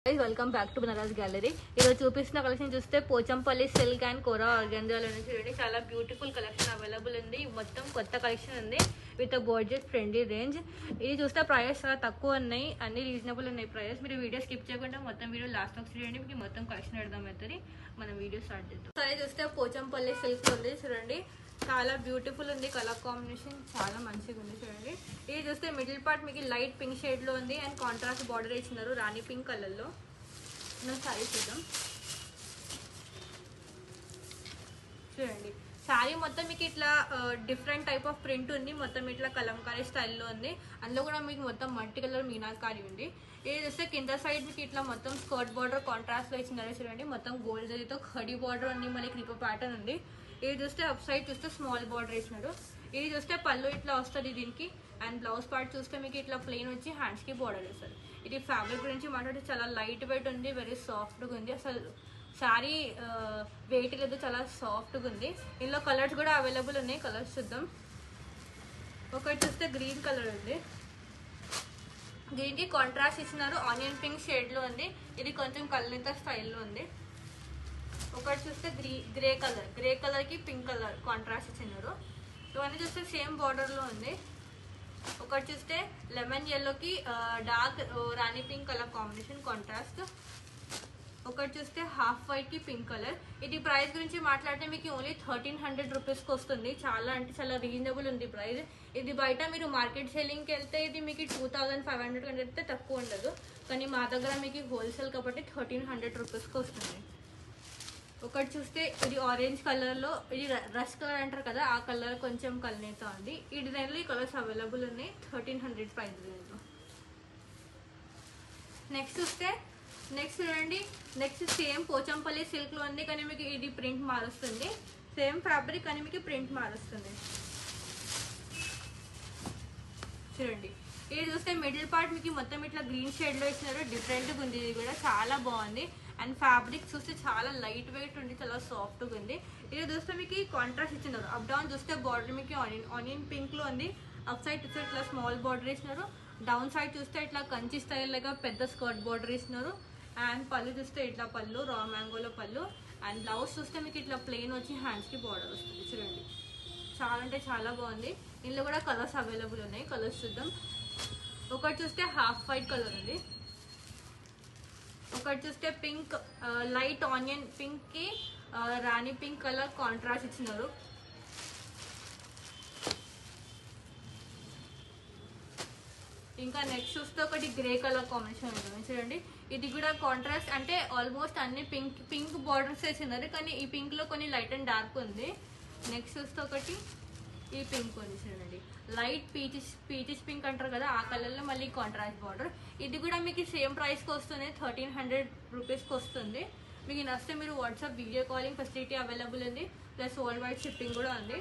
Welcome back to Banaras gallery. ఈరోజు చూపిస్తున్న collection చూస్తే పోచంపల్లి సిల్క్ అండ్ కోరా ఆర్గంజాలో చూడండి, చాలా బ్యూటిఫుల్ కలెక్షన్ అవైలబుల్ ఉంది. మొత్తం కొత్త కలెక్షన్ ఉంది విత్ బడ్జెట్ ఫ్రెండ్లీ రేంజ్. ఇది చూస్తే ప్రైస్ చాలా తక్కువ ఉన్నాయి, అన్ని రీజనబుల్ ఉన్నాయి ప్రైస్. మీరు వీడియో స్కిప్ చేయకుండా మొత్తం వీడియో లాస్ట్ వరకు చూడండి, మీకు మొత్తం కలెక్షన్ అర్థమవుతుంది. మనం వీడియో స్టార్ట్ చేద్దాం. సరే చూస్తే పోచంపల్లి సిల్క్ ఉంది చూడండి, చాలా బ్యూటిఫుల్ ఉంది. కలర్ కాంబినేషన్ చాలా మంచిగా ఉంది చూడండి. ఇది చూస్తే మిడిల్ పార్ట్ మీకు లైట్ పింక్ షేడ్ లో ఉంది అండ్ కాంట్రాస్ట్ బార్డర్ ఇచ్చినారు రాణి పింక్ కలర్ లో. సారీ చూద్దాం చూడండి. శారీ మొత్తం మీకు ఇట్లా డిఫరెంట్ టైప్ ఆఫ్ ప్రింట్ ఉంది, మొత్తం ఇట్లా కలంకారీ స్టైల్లో ఉంది. అందులో కూడా మీకు మొత్తం మల్టీ కలర్ మీనాకారి ఉంది. ఇది చూస్తే కింద సైడ్ మీకు ఇట్లా మొత్తం స్కర్ట్ బార్డర్ కాంట్రాస్ట్ లో ఇచ్చినారు చూడండి, మొత్తం గోల్డ్ జరీతో ఖడీ బార్డర్ ఉంది, మళ్ళీ క్రీపర్ ప్యాటర్న్ ఉంది. ఇది చూస్తే అప్ సైడ్ చూస్తే స్మాల్ బార్డర్ ఇచ్చినారు. ఇది చూస్తే పళ్ళు ఇట్లా వస్తుంది దీనికి, అండ్ బ్లౌజ్ పార్ట్ చూస్తే మీకు ఇట్లా ప్లెయిన్ వచ్చి హ్యాండ్స్ కి బార్డర్ వస్తుంది. ఇది ఫ్యాబ్రిక్ గురించి మాట్లాడితే చాలా లైట్ వెయిట్ ఉంది, వెరీ సాఫ్ట్గా ఉంది. అసలు శారీ వెయిట్ లేదు, చాలా సాఫ్ట్గా ఉంది. ఇందులో కలర్స్ కూడా అవైలబుల్ ఉన్నాయి, కలర్స్ చూద్దాం. ఒకటి చూస్తే గ్రీన్ కలర్ ఉంది, గ్రీన్ కి కాంట్రాస్ట్ ఇచ్చినారు, ఆనియన్ పింక్ షేడ్ లో ఉంది. ఇది కొంచెం కల్నేత స్టైల్లో ఉంది. ఒకటి చూస్తే గ్రే కలర్ కి పింక్ కలర్ కాంట్రాస్ట్ ఇచ్చినారు. ఇవన్నీ చూస్తే సేమ్ బార్డర్ లో ఉంది. ఒకటి చూస్తే లెమన్ ఎల్లోకి డార్క్ రాణి పింక్ కలర్ కాంబినేషన్ కాంట్రాస్ట్. ఒకటి చూస్తే హాఫ్ వైట్ కి పింక్ కలర్. ఇది ప్రైస్ గురించి మాట్లాడితే మీకు ఓన్లీ 1300 రూపీస్కి వస్తుంది. చాలా అంటే చాలా రీజనబుల్ ఉంది ప్రైస్. ఇది బయట మీరు మార్కెట్ సెల్లింగ్కి వెళ్తే ఇది మీకు 2500 కంటే అయితే తక్కువ ఉండదు, కానీ మా దగ్గర మీకు హోల్సేల్ కాబట్టి 1300 రూపీస్కి వస్తుంది. ఒకటి చూస్తే ఇది ఆరెంజ్ కలర్ లో, ఇది రష్ కలర్ అంటారు కదా, ఆ కలర్ కొంచెం కలనేత ఉంది. ఈ డిజైన్ లో ఈ కలర్స్ అవైలబుల్ ఉన్నాయి 1300 ప్రైస్ రేంజ్ లో. నెక్స్ట్ చూడండి, నెక్స్ట్ సేమ్ పోచంపల్లి సిల్క్ లో ఉంది, కానీ మీకు ఇది ప్రింట్ మారుస్తుంది. సేమ్ ఫ్యాబ్రిక్ కానీ మీకు ప్రింట్ మారుస్తుంది చూడండి. ఇది చూస్తే మిడిల్ పార్ట్ మీకు మొత్తం ఇట్లా గ్రీన్ షేడ్ లో ఇచ్చినారు, డిఫరెంట్ గా ఉంది. ఇది కూడా చాలా బాగుంది. అండ్ ఫ్యాబ్రిక్ చూస్తే చాలా లైట్ వెయిట్ ఉంది, చాలా సాఫ్ట్ గా ఉంది. ఇది చూస్తే మీకు కాంట్రాస్ట్ ఇచ్చినారు. అప్ డౌన్ చూస్తే బార్డర్ మీకు ఆనియన్ పింక్ లో ఉంది. అప్ సైడ్ చూస్తే ఇట్లా స్మాల్ బార్డర్ ఇచ్చినారు. డౌన్ సైడ్ చూస్తే ఇట్లా కంచి స్టైల్ లాగా పెద్ద స్కర్ట్ బార్డర్ ఇచ్చినారు. అండ్ పళ్ళు చూస్తే ఇట్లా పళ్ళు రా మ్యాంగోలో పళ్ళు. అండ్ బ్లౌజ్ చూస్తే మీకు ఇట్లా ప్లెయిన్ వచ్చి హ్యాండ్స్ కి బార్డర్ వస్తుంది చూడండి. చాలా అంటే చాలా బాగుంది. ఇందులో కూడా కలర్స్ అవైలబుల్ ఉన్నాయి, కలర్స్ చూద్దాం. ఒకటి చూస్తే హాఫ్ వైట్ కలర్ ఉంది. ఒకటి చూస్తే పింక్ లైట్ ఆనియన్ పింక్ కి రాణి పింక్ కలర్ కాంట్రాస్ట్ ఇచ్చినారు. ఇంకా నెక్స్ట్ చూస్తే ఒకటి గ్రే కలర్ కాంబినేషన్ ఉంటుంది చూడండి. ఇది కూడా కాంట్రాస్ట్ అంటే ఆల్మోస్ట్ అన్ని పింక్ బార్డర్స్ ఇచ్చినారు, కానీ ఈ పింక్ లో కొన్ని లైట్ అండ్ డార్క్ ఉంది. నెక్స్ట్ చూస్తే ఒకటి ఈ పింక్ ఉంది చూడండి, లైట్ పీచిష్ పింక్ అంటారు కదా, ఆ కలర్ లో మళ్ళీ కాంట్రాస్ట్ బార్డర్. ఇది కూడా మీకు సేమ్ ప్రైస్ కి వస్తుంది, 1300 రూపీస్కి వస్తుంది. మీకు నచ్చితే మీరు WhatsApp video calling facility available ఉంది, ప్లస్ వరల్డ్ వైడ్ షిప్పింగ్ కూడా ఉంది.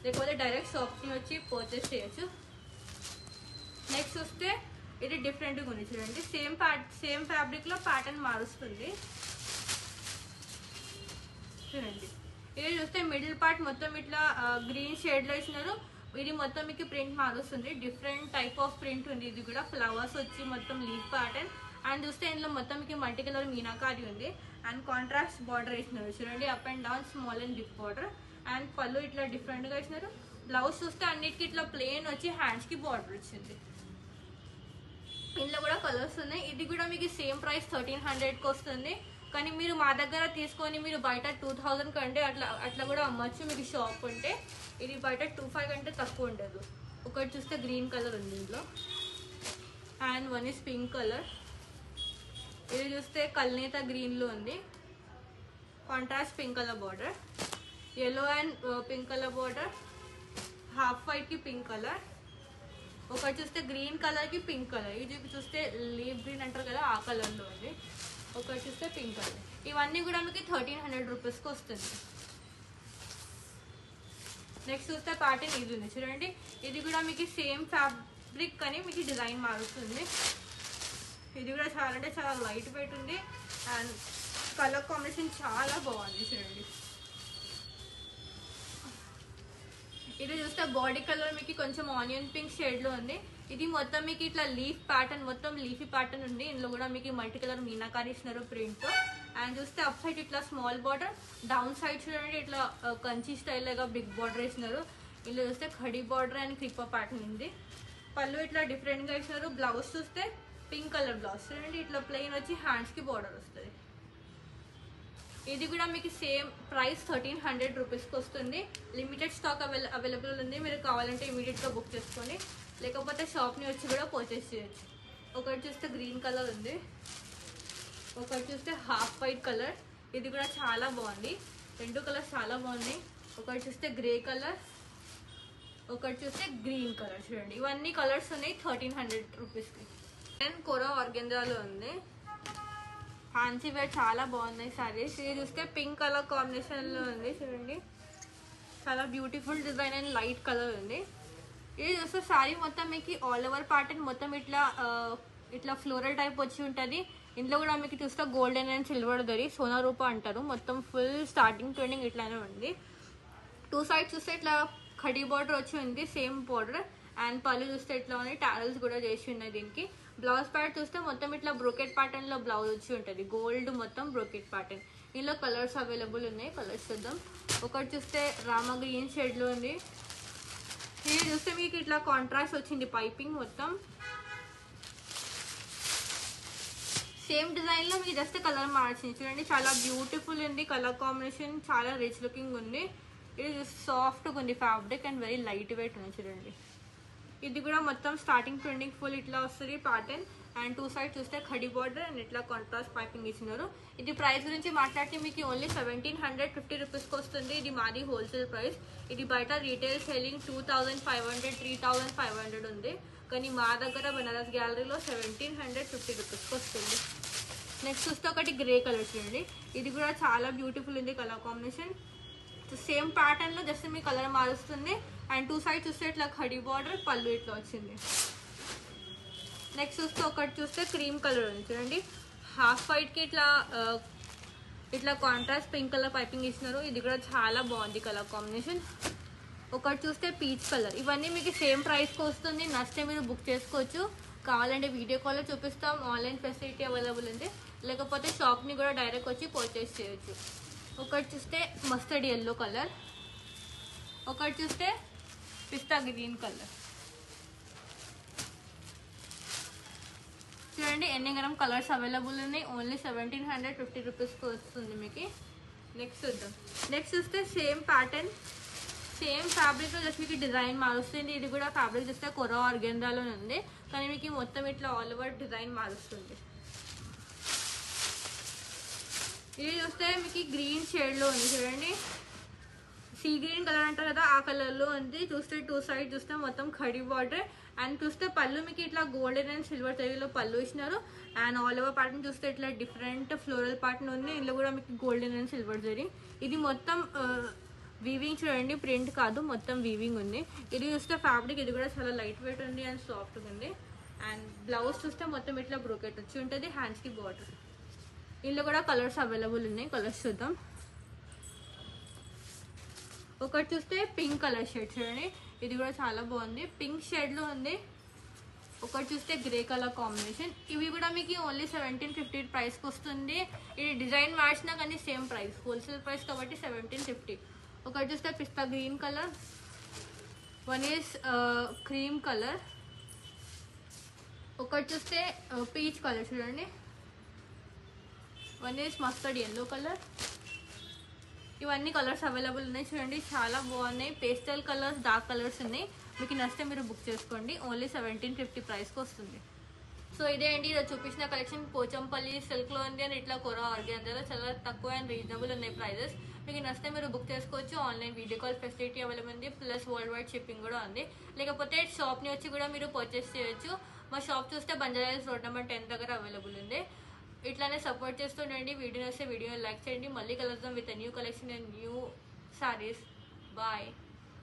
లేకపోతే డైరెక్ట్ షాప్కి వచ్చి పర్చేస్ చేయొచ్చు. నెక్స్ట్ చూస్తే ఇది డిఫరెంట్గా ఉంది చూడండి, సేమ్ ఫ్యాబ్రిక్ లో ప్యాటర్న్ మారుస్తుంది చూడండి. ఇది చూస్తే మిడిల్ పార్ట్ మొత్తం ఇట్లా గ్రీన్ షేడ్ లో ఇచ్చినారు. ఇది మొత్తం మీకు ప్రింట్ మారుస్తుంది, డిఫరెంట్ టైప్ ఆఫ్ ప్రింట్ ఉంది. ఇది కూడా ఫ్లవర్స్ వచ్చి మొత్తం లీఫ్ ప్యాటర్న్. అండ్ చూస్తే ఇందులో మొత్తం మీకు మల్టీ కలర్ మీనాకారి ఉంది. అండ్ కాంట్రాస్ట్ బార్డర్ ఇచ్చినారు చూడండి, up and down small and dip border. And పళ్ళు ఇట్లా డిఫరెంట్ గా ఇచ్చినారు. బ్లౌజ్ చూస్తే అన్నిటికీ ఇట్లా ప్లెయిన్ వచ్చి హ్యాండ్స్ కి బార్డర్ వచ్చింది. ఇందులో కూడా కలర్స్ ఉన్నాయి. ఇది కూడా మీకు సేమ్ ప్రైస్ 1300కి వస్తుంది, కానీ మీరు మా దగ్గర తీసుకొని మీరు బయట 2000 కంటే అట్లా కూడా అమ్మచ్చు మీకు షాప్ ఉంటే. ఇది బయట 2500 కంటే తక్కువ ఉండదు. ఒకటి చూస్తే గ్రీన్ కలర్ ఉంది ఇందులో, and one is pink colour. ఇది చూస్తే కల్నేత గ్రీన్ లో ఉంది, contrast pink colour border, yellow and pink colour border, half white కి పింక్ కలర్. ఒకటి చూస్తే గ్రీన్ కలర్ కి పింక్ కలర్, ఇది చూస్తే లీవ్ గ్రీన్ అంటారు కదా, ఆ కలర్ లో ఉంది. ఒకటి చూస్తే పింక్ కలర్. ఇవన్నీ కూడా మీకు 1300 రూపీస్కి వస్తుంది. నెక్స్ట్ చూస్తే ప్యాటర్న్ ఇది ఉంది చూడండి, ఇది కూడా మీకు సేమ్ ఫ్యాబ్రిక్ కానీ మీకు డిజైన్ మారుస్తుంది. ఇది కూడా చాలా అంటే చాలా లైట్ వెయిట్ ఉంది, అండ్ కలర్ కాంబినేషన్ చాలా బాగుంది చూడండి. ఇది చూస్తే బాడీ కలర్ మీకు కొంచెం ఆనియన్ పింక్ షేడ్ లో ఉంది. ఇది మొత్తం మీకు ఇట్లా లీఫ్ ప్యాటర్న్, మొత్తం లీఫీ ప్యాటర్న్ ఉంది. ఇందులో కూడా మీకు మల్టీ కలర్ మీనాకారి ఇస్తున్నారు ప్రింట్. అండ్ చూస్తే అప్ సైడ్ ఇట్లా స్మాల్ బార్డర్, డౌన్ సైడ్ చూడండి ఇట్లా కంచి స్టైల్ లాగా బిగ్ బార్డర్ వేసినారు. ఇందులో చూస్తే ఖడీ బార్డర్ అండ్ క్రిప్పర్ ప్యాటర్న్ ఉంది. పళ్ళు ఇట్లా డిఫరెంట్ గా ఇచ్చినారు. బ్లౌజ్ చూస్తే పింక్ కలర్ బ్లౌజ్ చూడండి, ఇట్లా ప్లెయిన్ వచ్చి హ్యాండ్స్ కి బార్డర్ వస్తుంది. ఇది కూడా మీకు సేమ్ ప్రైస్ 1300 రూపీస్కి వస్తుంది. లిమిటెడ్ స్టాక్ అవైలబుల్ ఉంది. మీరు కావాలంటే ఇమీడియట్గా బుక్ చేసుకోండి, లేకపోతే షాప్ని వచ్చి కూడా పర్చేస్ చేయొచ్చు. ఒకటి చూస్తే గ్రీన్ కలర్ ఉంది, ఒకటి చూస్తే హాఫ్ వైట్ కలర్. ఇది కూడా చాలా బాగుంది, రెండు కలర్స్ చాలా బాగున్నాయి. ఒకటి చూస్తే గ్రే కలర్, ఒకటి చూస్తే గ్రీన్ కలర్. చూడండి ఇవన్నీ కలర్స్ ఉన్నాయి 1300 రూపీస్కి. అండ్ కోరా ఆర్గెంజాలో ఉంది. ఫ్యాన్సీ వేర్ చాలా బాగున్నాయి సారీస్. ఇది చూస్తే పింక్ కలర్ కాంబినేషన్లో ఉంది. చూడండి చాలా beautiful design and light colour ఉంది. ఇది చూస్తే శారీ మొత్తం మీకు ఆల్ ఓవర్ ప్యాటర్న్ మొత్తం ఇట్లా ఫ్లోరల్ టైప్ వచ్చి ఉంటుంది. ఇందులో కూడా మీకు చూస్తే గోల్డెన్ అండ్ సిల్వర్ దొరి సోనా రూపా అంటారు. మొత్తం ఫుల్ స్టార్టింగ్ ట్రెండింగ్ ఇట్లానే ఉంది. టూ సైడ్స్ చూస్తే ఇట్లా ఖడీ బార్డర్ వచ్చి ఉంది, సేమ్ బార్డర్. అండ్ పళ్ళు చూస్తే ఇట్లా ఉన్నాయి, టారల్స్ కూడా చేసి ఉన్నాయి దీనికి. బ్లౌజ్ ప్యాట్ చూస్తే మొత్తం ఇట్లా బ్రోకెట్ ప్యాటర్న్ లో బ్లౌజ్ వచ్చి ఉంటుంది, గోల్డ్ మొత్తం బ్రోకెట్ ప్యాటర్న్. ఇందులో కలర్స్ అవైలబుల్ ఉన్నాయి, కలర్స్ చూద్దాం. ఒకటి చూస్తే రామ గ్రీన్ షేడ్ లో ఉంది. ఇది చూస్తే మీకు ఇట్లా కాంట్రాస్ట్ వచ్చింది పైపింగ్ మొత్తం. సేమ్ డిజైన్ లో మీకు జస్ట్ కలర్ మార్చింది. చూడండి చాలా బ్యూటిఫుల్ ఉంది, కలర్ కాంబినేషన్ చాలా రిచ్ లుకింగ్ ఉంది. ఇది సాఫ్ట్గా ఉంది fabric and very light weight ఉంది. చూడండి ఇది కూడా మొత్తం స్టార్టింగ్ ట్రెండింగ్ ఫుల్ ఇట్లా వస్తుంది ప్యాటర్న్. అండ్ టూ సైడ్ చూస్తే ఖడీ బార్డర్ అండ్ ఇట్లా కాంట్రాస్ట్ పైపింగ్ ఇచ్చినారు. ఇది ప్రైస్ గురించి మాట్లాడితే మీకు ఓన్లీ 1750 రూపీస్కి వస్తుంది. ఇది మాది హోల్సేల్ ప్రైస్. ఇది బయట రీటైల్ సెల్లింగ్ 2500 3500 ఉంది, కానీ మా దగ్గర బనారస్ గ్యాలరీలో 1750 రూపీస్కి వస్తుంది. నెక్స్ట్ చూస్తే ఒకటి గ్రే కలర్ చూడండి, ఇది కూడా చాలా బ్యూటిఫుల్ ఉంది కలర్ కాంబినేషన్. సేమ్ ప్యాటర్న్ లో జస్ట్ మీ కలర్ మారుస్తుంది. అండ్ టూ సైడ్ చూస్తే ఇట్లా ఖడీ బార్డర్, పళ్ళు ఇట్లా వచ్చింది. నెక్స్ట్ చూస్తే ఒకటి చూస్తే క్రీమ్ కలర్ ఉంది చూడండి, హాఫ్ వైట్ కి ఇట్లా కాంట్రాస్ట్ పింక్ కలర్ పైపింగ్ ఇచ్చినారు. ఇది కూడా చాలా బాగుంది కలర్ కాంబినేషన్. ఒకటి చూస్తే పీచ్ కలర్. ఇవన్నీ మీకు సేమ్ ప్రైస్కి వస్తుంది. నచ్చితే మీరు బుక్ చేసుకోవచ్చు. కావాలంటే వీడియో కాల్లో చూపిస్తాం, ఆన్లైన్ ఫెసిలిటీ అవైలబుల్ ఉంది. లేకపోతే షాప్ని కూడా డైరెక్ట్ వచ్చి పర్చేస్ చేయొచ్చు. ఒకటి చూస్తే మస్టర్డ్ ఎల్లో కలర్, ఒకటి చూస్తే పిస్తా గ్రీన్ కలర్. చూడండి ఎన్ని గరం కలర్స్ అవైలబుల్ ఉన్నాయి. ఓన్లీ 1750 రూపీస్కి వస్తుంది మీకు. నెక్స్ట్ చూద్దాం. నెక్స్ట్ చూస్తే సేమ్ ప్యాటర్న్, సేమ్ ఫ్యాబ్రిక్లో జస్ట్ మీకు డిజైన్ మారుస్తుంది. ఇది కూడా ఫ్యాబ్రిక్ చూస్తే కోరా ఆర్గెంజాలో ఉంది, కానీ మీకు మొత్తం ఇట్లా ఆల్ ఓవర్ డిజైన్ మారుస్తుంది. ఇది చూస్తే మీకు గ్రీన్ షేడ్లో ఉంది చూడండి, సీ గ్రీన్ కలర్ అంటారు కదా ఆ కలర్లో ఉంది. చూస్తే టూ సైడ్ చూస్తే మొత్తం ఖడీ బార్డర్. అండ్ చూస్తే పళ్ళు మీకు ఇట్లా గోల్డెన్ అండ్ సిల్వర్ తెలుగులో పళ్ళు ఇచ్చినారు. అండ్ ఆల్ ఓవర్ ప్యాటర్న్ చూస్తే ఇట్లా డిఫరెంట్ ఫ్లోరల్ ప్యాటర్న్ ఉంది. ఇందులో కూడా మీకు గోల్డెన్ అండ్ సిల్వర్ జరీ. ఇది మొత్తం వీవింగ్ చూడండి, ప్రింట్ కాదు, మొత్తం వీవింగ్ ఉంది. ఇది చూస్తే ఫ్యాబ్రిక్ ఇది కూడా చాలా లైట్ వెయిట్ ఉంది అండ్ సాఫ్ట్గా ఉంది. అండ్ బ్లౌజ్ చూస్తే మొత్తం ఇట్లా బ్రోకెట్ వచ్చి ఉంటుంది, హ్యాండ్స్కి బార్డర్. ఇందులో కూడా కలర్స్ అవైలబుల్ ఉన్నాయి, కలర్స్ చూద్దాం. ఒకటి చూస్తే పింక్ కలర్ షేడ్ చూడండి, ఇది కూడా చాలా బాగుంది, పింక్ షేడ్లో ఉంది. ఒకటి చూస్తే గ్రే కలర్ కాంబినేషన్. ఇవి కూడా మీకు ఓన్లీ 1750 ప్రైస్కి వస్తుంది. ఇది డిజైన్ మార్చినా కానీ సేమ్ ప్రైస్, హోల్సేల్ ప్రైస్ కాబట్టి 1750. ఒకటి చూస్తే పిస్తా green colour, one is cream colour, ఒకటి చూస్తే పీచ్ కలర్ చూడండి, one is mustard yellow colour. ఇవన్నీ కలర్స్ అవైలబుల్ ఉన్నాయి చూడండి, చాలా బాగున్నాయి. పేస్టల్ కలర్స్, డార్క్ కలర్స్ ఉన్నాయి. మీకు నచ్చితే మీరు బుక్ చేసుకోండి. ఓన్లీ 1750 ప్రైస్కి వస్తుంది. సో ఇదే అండి ఈరోజు చూపించిన కలెక్షన్. పోచంపల్లి సిల్క్లో ఉంది అండ్ ఇట్లా కోరా ఆర్గెంజాలో చాలా తక్కువ అండ్ రీజనబుల్ ఉన్నాయి ప్రైజెస్. మీకు నచ్చితే మీరు బుక్ చేసుకోవచ్చు. Online video call facility available ఉంది, ప్లస్ వరల్డ్ వైడ్ షిప్పింగ్ కూడా ఉంది. లేకపోతే షాప్ని వచ్చి కూడా మీరు పర్చేస్ చేయొచ్చు. మా షాప్ చూస్తే బంజారాహిల్స్ రోడ్ నెంబర్ 10 దగ్గర అవైలబుల్ ఉంది. ఇట్లానే సపోర్ట్ చేస్తుండండి. వీడియో వస్తే వీడియోని లైక్ చేయండి. మళ్ళీ కలుద్దాం with new collection and new saris. Bye.